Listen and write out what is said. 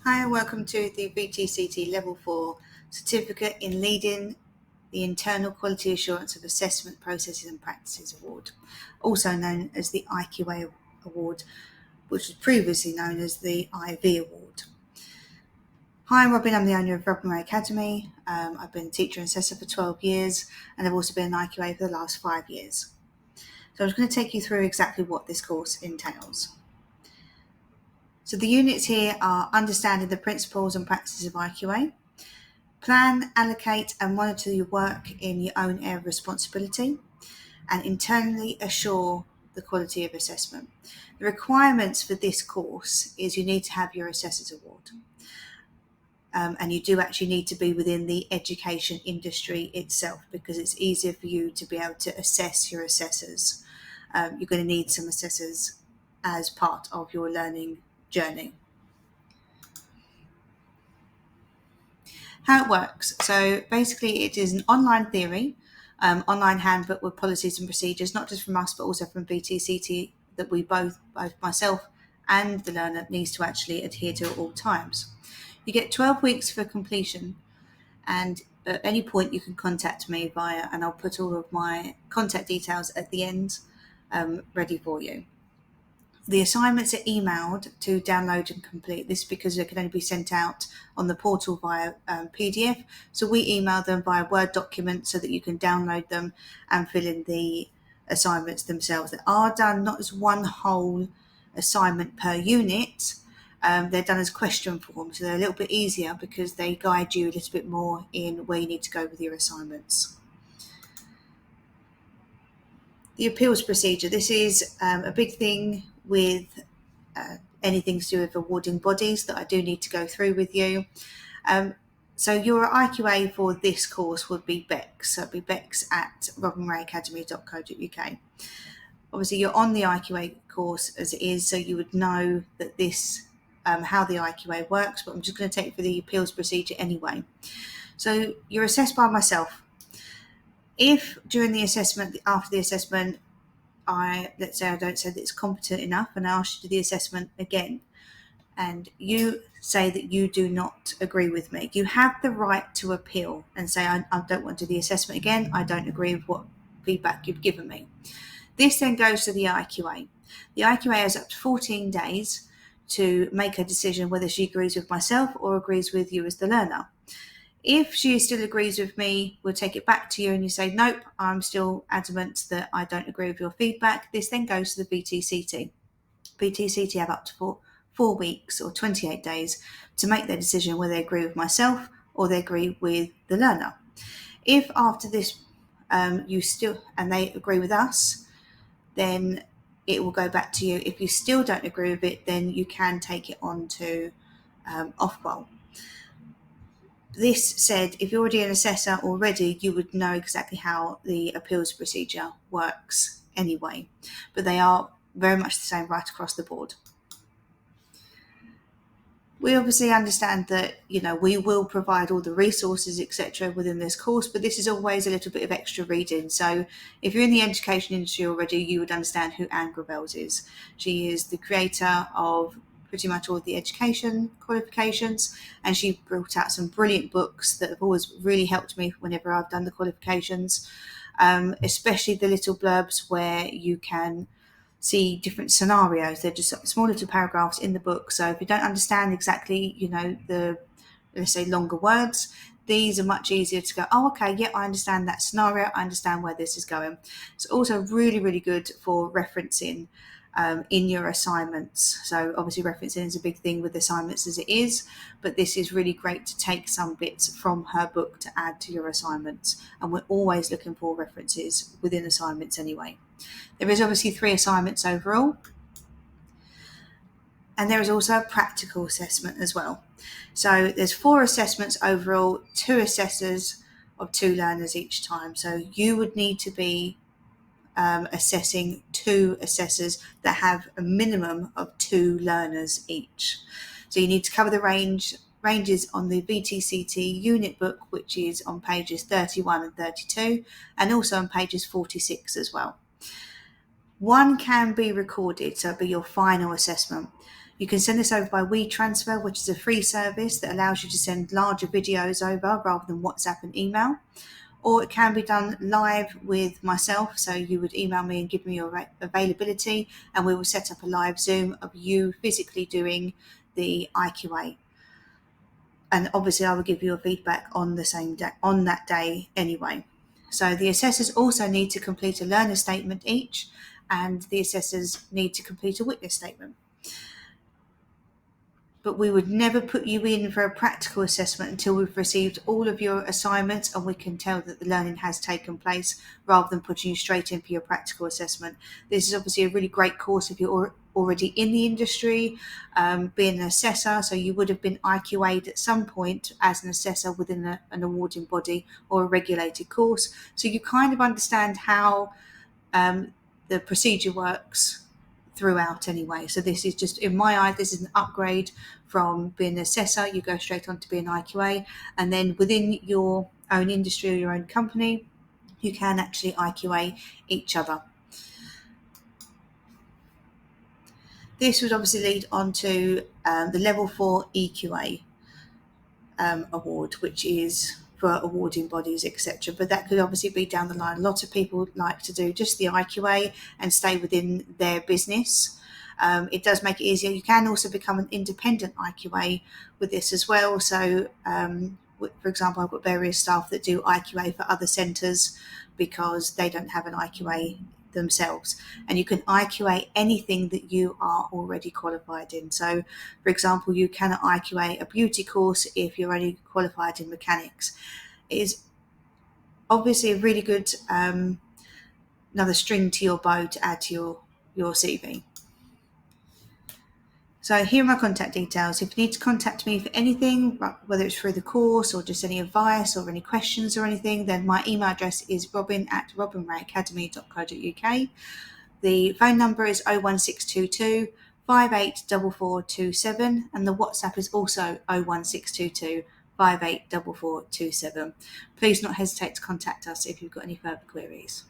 Hi and welcome to the VTCT Level 4 Certificate in Leading the Internal Quality Assurance of Assessment Processes and Practices Award, also known as the IQA Award, which was previously known as the IV Award. Hi, I'm Robin. I'm the owner of Robin Ray Academy. I've been a teacher and assessor for 12 years and I've also been an IQA for the last 5 years. So I'm just going to take you through exactly what this course entails. So the units here are understanding the principles and practices of IQA, plan, allocate and monitor your work in your own area of responsibility, and internally assure the quality of assessment. The requirements for this course is you need to have your Assessor's Award. And you do actually need to be within the education industry itself because it's easier for you to be able to assess your assessors. You're going to need some assessors as part of your learning journey. How it works. So basically it is an online theory, online handbook with policies and procedures, not just from us, but also from VTCT that we both myself and the learner needs to actually adhere to at all times. You get 12 weeks for completion, and at any point you can contact me via, and I'll put all of my contact details at the end ready for you. The assignments are emailed to download and complete. This because they can only be sent out on the portal via PDF. So we email them via Word document so that you can download them and fill in the assignments themselves. They are done not as one whole assignment per unit. They're done as question forms, so they're a little bit easier because they guide you a little bit more in where you need to go with your assignments. The appeals procedure. This is a big thing with anything to do with awarding bodies that I do need to go through with you. So your IQA for this course would be Bex. So it'd be Bex at robinrayacademy.co.uk. Obviously you're on the IQA course as it is, so you would know that this how the IQA works, but I'm just going to take you through the appeals procedure anyway. So you're assessed by myself. If during the assessment, after the assessment, let's say I don't say that it's competent enough and I ask you to do the assessment again, and you say that you do not agree with me, you have the right to appeal and say, I don't want to do the assessment again, I don't agree with what feedback you've given me. This then goes to the IQA. The IQA has up to 14 days to make a decision whether she agrees with myself or agrees with you as the learner. If she still agrees with me, we'll take it back to you and you say, nope, I'm still adamant that I don't agree with your feedback. This then goes to the VTCT. VTCT have up to 4 weeks or 28 days to make their decision whether they agree with myself or they agree with the learner. If after this you still, and they agree with us, then it will go back to you. If you still don't agree with it, then you can take it on to Ofqual. This said, if you're already an assessor already, you would know exactly how the appeals procedure works anyway, but they are very much the same right across the board. We obviously understand that, we will provide all the resources, etc. within this course, but this is always a little bit of extra reading. So if you're in the education industry already, you would understand who Anne Gravels is. She is the creator of pretty much all of the education qualifications, and she brought out some brilliant books that have always really helped me whenever I've done the qualifications, especially the little blurbs where you can see different scenarios. They're just small little paragraphs in the book, so if you don't understand exactly the, let's say, longer words, these are much easier to go, oh okay, yeah, I understand that scenario, I understand where this is going. It's also really, really good for referencing in your assignments. So obviously referencing is a big thing with assignments as it is, but this is really great to take some bits from her book to add to your assignments, and we're always looking for references within assignments anyway. There is obviously 3 assignments overall, and there is also a practical assessment as well. So there's 4 assessments overall, 2 assessors of 2 learners each time. So you would need to be assessing 2 assessors that have a minimum of 2 learners each. So you need to cover the ranges on the VTCT unit book, which is on pages 31 and 32, and also on pages 46 as well. One can be recorded, so it'll be your final assessment. You can send this over by WeTransfer, which is a free service that allows you to send larger videos over rather than WhatsApp and email. Or it can be done live with myself. So you would email me and give me your availability, and we will set up a live Zoom of you physically doing the IQA. And obviously I will give you a feedback on the same day, on that day anyway. So the assessors also need to complete a learner statement each, and the assessors need to complete a witness statement. But we would never put you in for a practical assessment until we've received all of your assignments and we can tell that the learning has taken place, rather than putting you straight in for your practical assessment. This is obviously a really great course if you're already in the industry, being an assessor, so you would have been IQA'd at some point as an assessor within an awarding body or a regulated course, so you kind of understand how the procedure works throughout anyway. So this is just, in my eyes, this is an upgrade from being an assessor. You go straight on to being an IQA, and then within your own industry or your own company, you can actually IQA each other. This would obviously lead on to the level 4 EQA award, which is for awarding bodies, etc. But that could obviously be down the line. A lot of people like to do just the IQA and stay within their business. It does make it easier. You can also become an independent IQA with this as well. So, for example, I've got various staff that do IQA for other centres because they don't have an IQA themselves, and you can IQA anything that you are already qualified in. So, for example, you cannot IQA a beauty course if you're only qualified in mechanics. It is obviously a really good another string to your bow to add to your CV. So here are my contact details. If you need to contact me for anything, whether it's through the course or just any advice or any questions or anything, then my email address is robin@robinrayacademy.co.uk. The phone number is 01622 584427, and the WhatsApp is also 01622 584427. Please not hesitate to contact us if you've got any further queries.